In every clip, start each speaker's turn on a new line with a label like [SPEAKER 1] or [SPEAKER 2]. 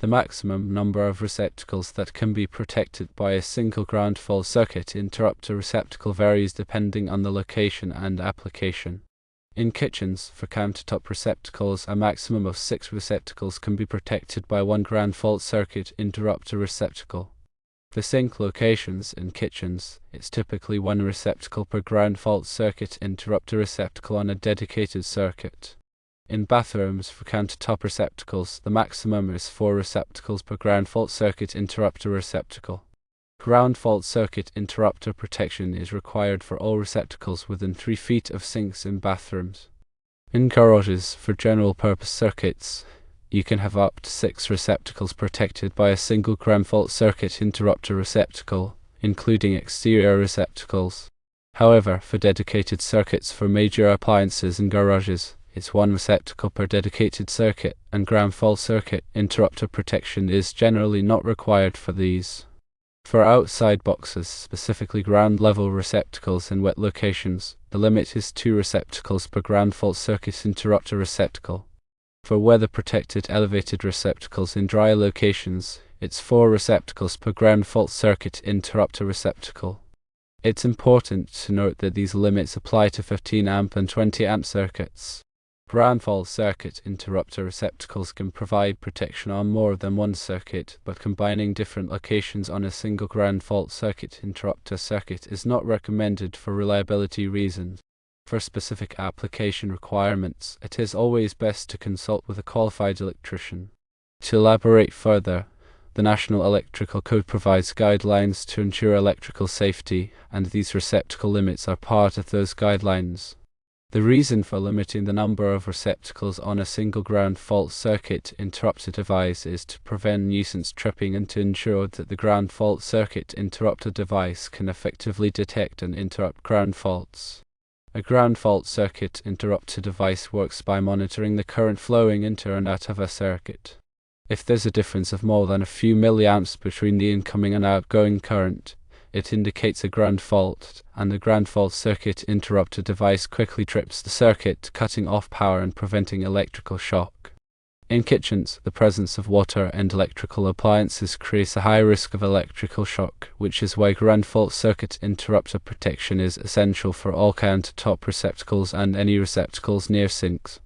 [SPEAKER 1] the maximum number of receptacles that can be protected by a single ground fault circuit interrupter receptacle varies depending on the location and application. In kitchens, for countertop receptacles, a maximum of 6 receptacles can be protected by one ground fault circuit interrupter receptacle. For sink locations in kitchens, it's typically one receptacle per ground fault circuit interrupter receptacle on a dedicated circuit. In bathrooms, for countertop receptacles, the maximum is 4 receptacles per ground fault circuit interrupter receptacle. Ground fault circuit interrupter protection is required for all receptacles within 3 feet of sinks in bathrooms. In garages, for general purpose circuits, you can have up to 6 receptacles protected by a single ground fault circuit interrupter receptacle, including exterior receptacles. However, for dedicated circuits for major appliances in garages, it's 1 receptacle per dedicated circuit, and ground fault circuit interrupter protection is generally not required for these. For outside boxes, specifically ground level receptacles in wet locations, the limit is 2 receptacles per ground fault circuit interrupter receptacle. For weather protected elevated receptacles in dry locations, it's 4 receptacles per ground fault circuit interrupter receptacle. It's important to note that these limits apply to 15 amp and 20 amp circuits. Ground fault circuit interrupter receptacles can provide protection on more than one circuit, but combining different locations on a single ground fault circuit interrupter circuit is not recommended for reliability reasons. For specific application requirements, it is always best to consult with a qualified electrician. To elaborate further, the National Electrical Code provides guidelines to ensure electrical safety, and these receptacle limits are part of those guidelines. The reason for limiting the number of receptacles on a single ground fault circuit interrupter device is to prevent nuisance tripping and to ensure that the ground fault circuit interrupter device can effectively detect and interrupt ground faults. A ground fault circuit interrupter device works by monitoring the current flowing into and out of a circuit. If there's a difference of more than a few milliamps between the incoming and outgoing current, it indicates a ground fault, and the ground fault circuit interrupter device quickly trips the circuit, cutting off power and preventing electrical shock. In kitchens, the presence of water and electrical appliances creates a high risk of electrical shock, which is why ground fault circuit interrupter protection is essential for all countertop receptacles and any receptacles near sinks.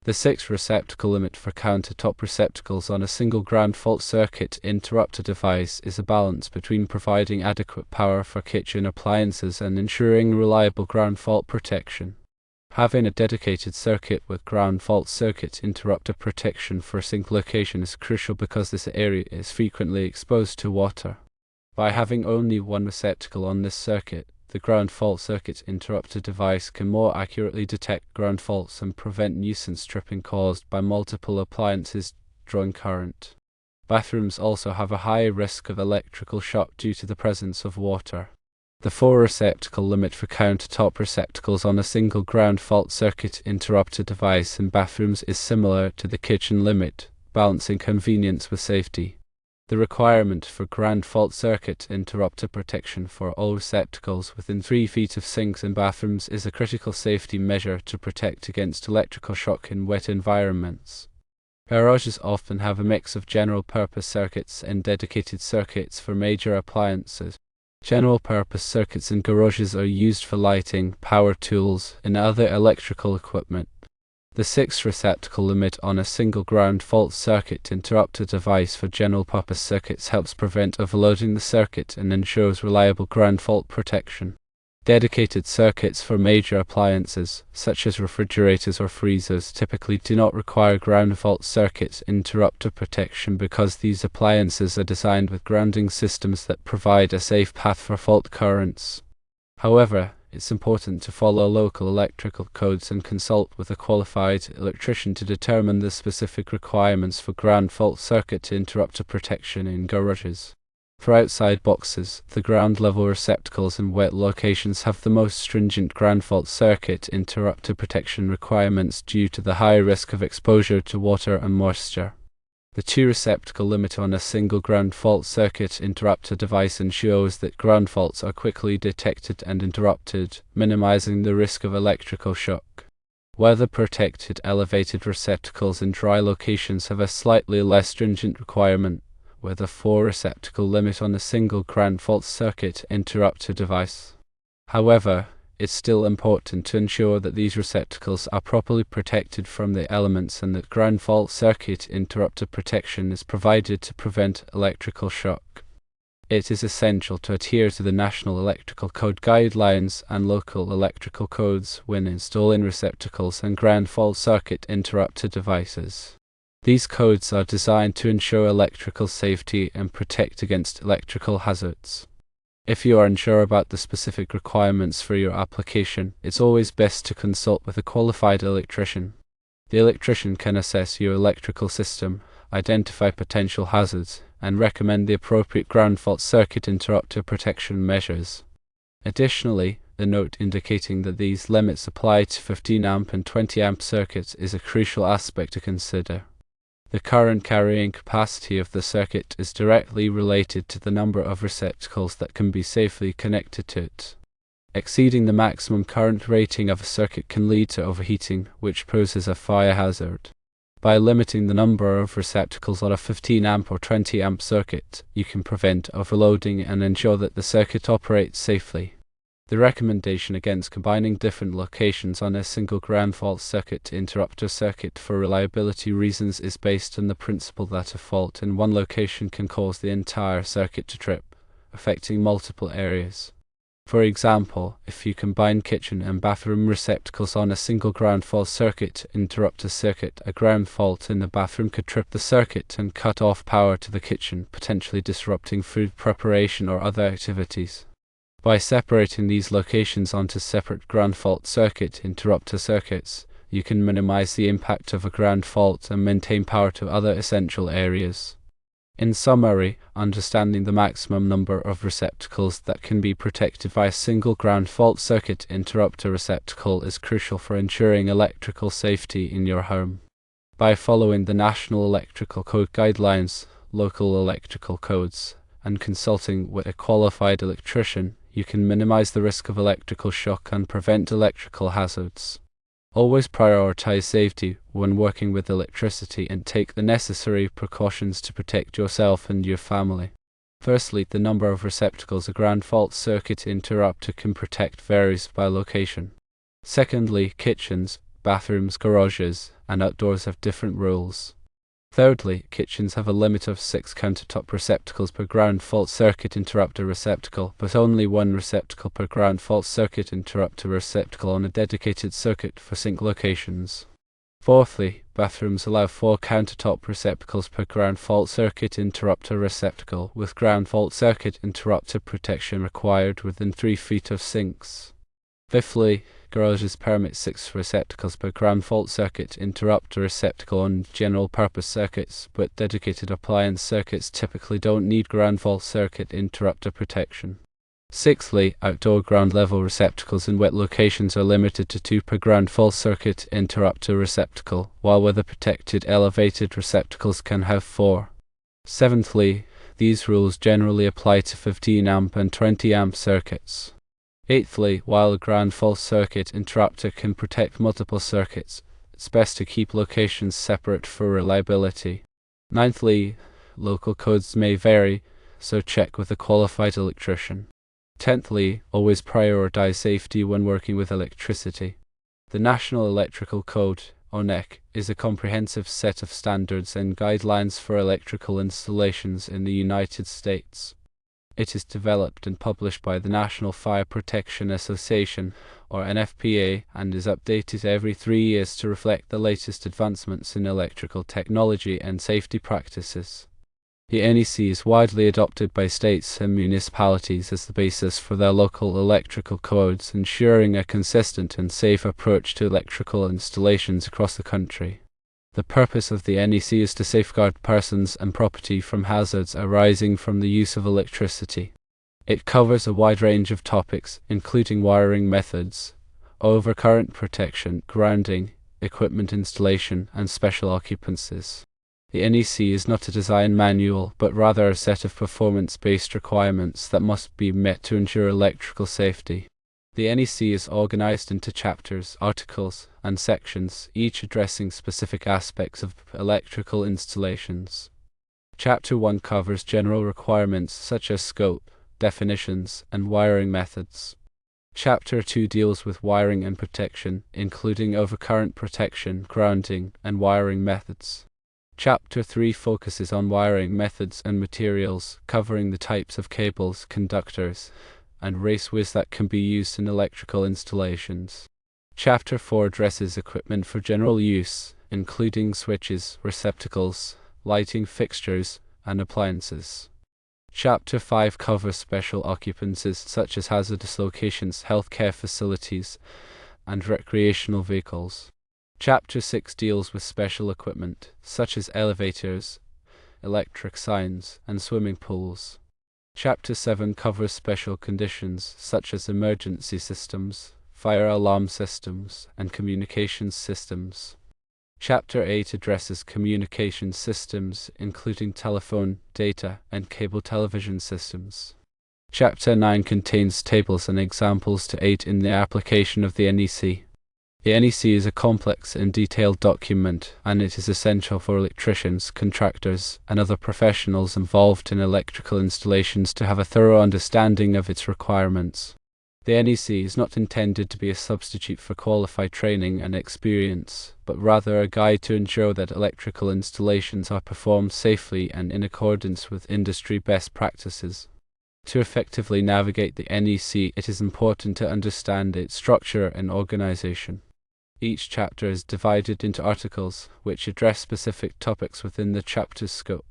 [SPEAKER 1] The 6 receptacle limit for countertop receptacles on a single ground fault circuit interrupter device is a balance between providing adequate power for kitchen appliances and ensuring reliable ground fault protection. Having a dedicated circuit with ground fault circuit interrupter protection for a sink location is crucial because this area is frequently exposed to water. By having only 1 receptacle on this circuit, the ground fault circuit interrupter device can more accurately detect ground faults and prevent nuisance tripping caused by multiple appliances drawing current. Bathrooms also have a high risk of electrical shock due to the presence of water. The 4 receptacle limit for countertop receptacles on a single ground fault circuit interrupter device in bathrooms is similar to the kitchen limit, balancing convenience with safety. The requirement for ground fault circuit interrupter protection for all receptacles within 3 feet of sinks in bathrooms is a critical safety measure to protect against electrical shock in wet environments. Garages often have a mix of general-purpose circuits and dedicated circuits for major appliances. General-purpose circuits in garages are used for lighting, power tools, and other electrical equipment. The 6 receptacle limit on a single ground fault circuit interrupter device for general-purpose circuits helps prevent overloading the circuit and ensures reliable ground fault protection. Dedicated circuits for major appliances, such as refrigerators or freezers, typically do not require ground fault circuit interrupter protection because these appliances are designed with grounding systems that provide a safe path for fault currents. However, it's important to follow local electrical codes and consult with a qualified electrician to determine the specific requirements for ground fault circuit interrupter protection in garages. For outside boxes, the ground level receptacles in wet locations have the most stringent ground fault circuit interrupter protection requirements due to the high risk of exposure to water and moisture. The 2 receptacle limit on a single ground fault circuit interrupter device ensures that ground faults are quickly detected and interrupted, minimizing the risk of electrical shock. Weather-protected elevated receptacles in dry locations have a slightly less stringent requirement, with a 4-receptacle limit on a single ground fault circuit interrupter device. However, it's still important to ensure that these receptacles are properly protected from the elements and that ground fault circuit interrupter protection is provided to prevent electrical shock. It is essential to adhere to the National Electrical Code guidelines and local electrical codes when installing receptacles and ground fault circuit interrupter devices. These codes are designed to ensure electrical safety and protect against electrical hazards. If you are unsure about the specific requirements for your application, it's always best to consult with a qualified electrician. The electrician can assess your electrical system, identify potential hazards, and recommend the appropriate ground fault circuit interrupter protection measures. Additionally, the note indicating that these limits apply to 15 amp and 20 amp circuits is a crucial aspect to consider. The current carrying capacity of the circuit is directly related to the number of receptacles that can be safely connected to it. Exceeding the maximum current rating of a circuit can lead to overheating, which poses a fire hazard. By limiting the number of receptacles on a 15 amp or 20 amp circuit, you can prevent overloading and ensure that the circuit operates safely. The recommendation against combining different locations on a single ground fault circuit interrupter circuit for reliability reasons is based on the principle that a fault in one location can cause the entire circuit to trip, affecting multiple areas. For example, if you combine kitchen and bathroom receptacles on a single ground fault circuit interrupter circuit, a ground fault in the bathroom could trip the circuit and cut off power to the kitchen, potentially disrupting food preparation or other activities. By separating these locations onto separate ground fault circuit interrupter circuits, you can minimize the impact of a ground fault and maintain power to other essential areas. In summary, understanding the maximum number of receptacles that can be protected by a single ground fault circuit interrupter receptacle is crucial for ensuring electrical safety in your home. By following the National Electrical Code guidelines, local electrical codes, and consulting with a qualified electrician, you can minimize the risk of electrical shock and prevent electrical hazards. Always prioritize safety when working with electricity and take the necessary precautions to protect yourself and your family. Firstly, the number of receptacles a ground fault circuit interrupter can protect varies by location. Secondly, kitchens, bathrooms, garages, and outdoors have different rules. Thirdly, kitchens have a limit of 6 countertop receptacles per ground fault circuit interrupter receptacle, but only 1 receptacle per ground fault circuit interrupter receptacle on a dedicated circuit for sink locations. Fourthly, bathrooms allow 4 countertop receptacles per ground fault circuit interrupter receptacle, with ground fault circuit interrupter protection required within 3 feet of sinks. Fifthly, garages permit 6 receptacles per ground fault circuit interrupter receptacle on general purpose circuits, but dedicated appliance circuits typically don't need ground fault circuit interrupter protection. Sixthly, outdoor ground level receptacles in wet locations are limited to 2 per ground fault circuit interrupter receptacle, while weather protected elevated receptacles can have 4. Seventhly, these rules generally apply to 15 amp and 20 amp circuits. Eighthly, while a ground fault circuit interrupter can protect multiple circuits, it's best to keep locations separate for reliability. Ninthly, local codes may vary, so check with a qualified electrician. Tenthly, always prioritize safety when working with electricity. The National Electrical Code, or NEC, is a comprehensive set of standards and guidelines for electrical installations in the United States. It is developed and published by the National Fire Protection Association, or NFPA, and is updated every 3 years to reflect the latest advancements in electrical technology and safety practices. The NEC is widely adopted by states and municipalities as the basis for their local electrical codes, ensuring a consistent and safe approach to electrical installations across the country. The purpose of the NEC is to safeguard persons and property from hazards arising from the use of electricity. It covers a wide range of topics, including wiring methods, overcurrent protection, grounding, equipment installation, and special occupancies. The NEC is not a design manual, but rather a set of performance-based requirements that must be met to ensure electrical safety. The NEC is organized into chapters, articles, and sections, each addressing specific aspects of electrical installations. Chapter 1 covers general requirements such as scope, definitions, and wiring methods. Chapter 2 deals with wiring and protection, including overcurrent protection, grounding, and wiring methods. Chapter 3 focuses on wiring methods and materials, covering the types of cables, conductors, and raceways that can be used in electrical installations. Chapter 4 addresses equipment for general use, including switches, receptacles, lighting fixtures, and appliances. Chapter 5 covers special occupancies such as hazardous locations, healthcare facilities, and recreational vehicles. Chapter 6 deals with special equipment, such as elevators, electric signs, and swimming pools. Chapter 7 covers special conditions, such as emergency systems, fire alarm systems, and communications systems. Chapter 8 addresses communication systems, including telephone, data, and cable television systems. Chapter 9 contains tables and examples to aid in the application of the NEC. The NEC is a complex and detailed document, and it is essential for electricians, contractors, and other professionals involved in electrical installations to have a thorough understanding of its requirements. The NEC is not intended to be a substitute for qualified training and experience, but rather a guide to ensure that electrical installations are performed safely and in accordance with industry best practices. To effectively navigate the NEC, it is important to understand its structure and organization. Each chapter is divided into articles, which address specific topics within the chapter's scope.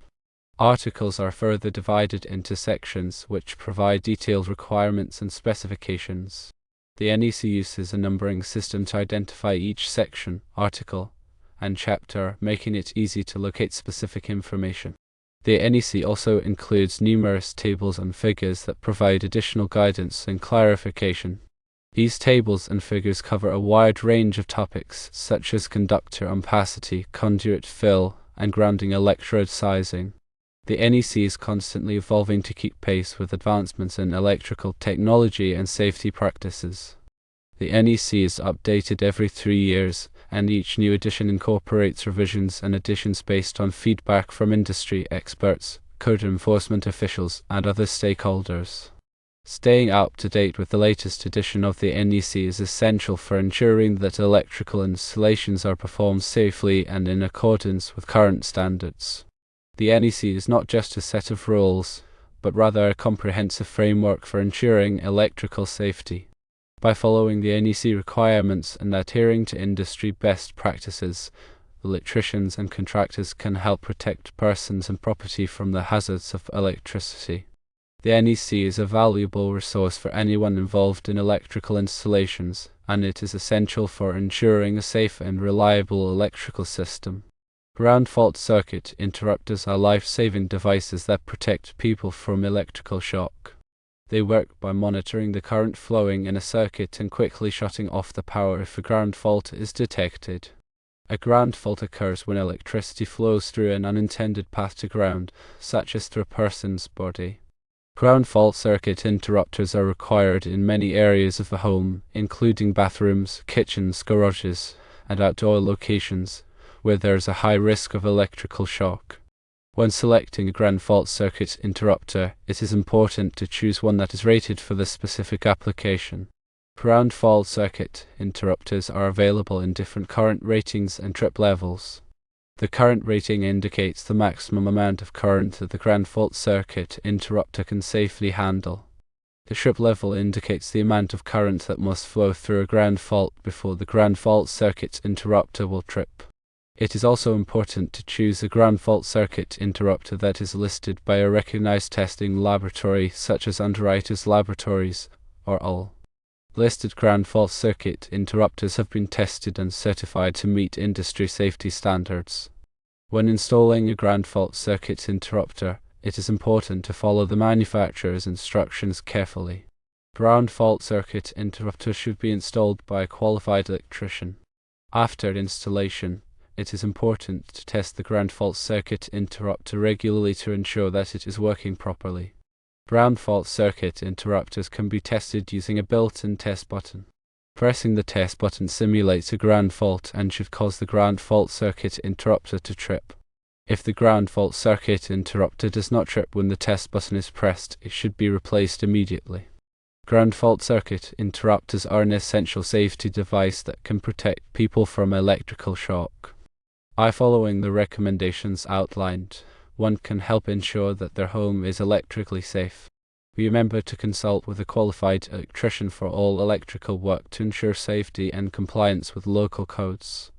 [SPEAKER 1] Articles are further divided into sections, which provide detailed requirements and specifications. The NEC uses a numbering system to identify each section, article, and chapter, making it easy to locate specific information. The NEC also includes numerous tables and figures that provide additional guidance and clarification. These tables and figures cover a wide range of topics, such as conductor ampacity, conduit fill, and grounding electrode sizing. The NEC is constantly evolving to keep pace with advancements in electrical technology and safety practices. The NEC is updated every 3 years, and each new edition incorporates revisions and additions based on feedback from industry experts, code enforcement officials, and other stakeholders. Staying up to date with the latest edition of the NEC is essential for ensuring that electrical installations are performed safely and in accordance with current standards. The NEC is not just a set of rules, but rather a comprehensive framework for ensuring electrical safety. By following the NEC requirements and adhering to industry best practices, electricians and contractors can help protect persons and property from the hazards of electricity. The NEC is a valuable resource for anyone involved in electrical installations, and it is essential for ensuring a safe and reliable electrical system. Ground fault circuit interrupters are life-saving devices that protect people from electrical shock. They work by monitoring the current flowing in a circuit and quickly shutting off the power if a ground fault is detected. A ground fault occurs when electricity flows through an unintended path to ground, such as through a person's body. Ground fault circuit interrupters are required in many areas of the home, including bathrooms, kitchens, garages, and outdoor locations, where there is a high risk of electrical shock. When selecting a ground fault circuit interrupter, it is important to choose one that is rated for the specific application. Ground fault circuit interrupters are available in different current ratings and trip levels. The current rating indicates the maximum amount of current that the ground fault circuit interrupter can safely handle. The trip level indicates the amount of current that must flow through a ground fault before the ground fault circuit interrupter will trip. It is also important to choose a ground fault circuit interrupter that is listed by a recognized testing laboratory such as Underwriters Laboratories or UL. Listed ground fault circuit interrupters have been tested and certified to meet industry safety standards. When installing a ground fault circuit interrupter, it is important to follow the manufacturer's instructions carefully. Ground fault circuit interrupters should be installed by a qualified electrician. After installation, it is important to test the ground fault circuit interrupter regularly to ensure that it is working properly. Ground fault circuit interrupters can be tested using a built-in test button. Pressing the test button simulates a ground fault and should cause the ground fault circuit interrupter to trip. If the ground fault circuit interrupter does not trip when the test button is pressed, it should be replaced immediately. Ground fault circuit interrupters are an essential safety device that can protect people from electrical shock. By following the recommendations outlined, one can help ensure that their home is electrically safe. Remember to consult with a qualified electrician for all electrical work to ensure safety and compliance with local codes.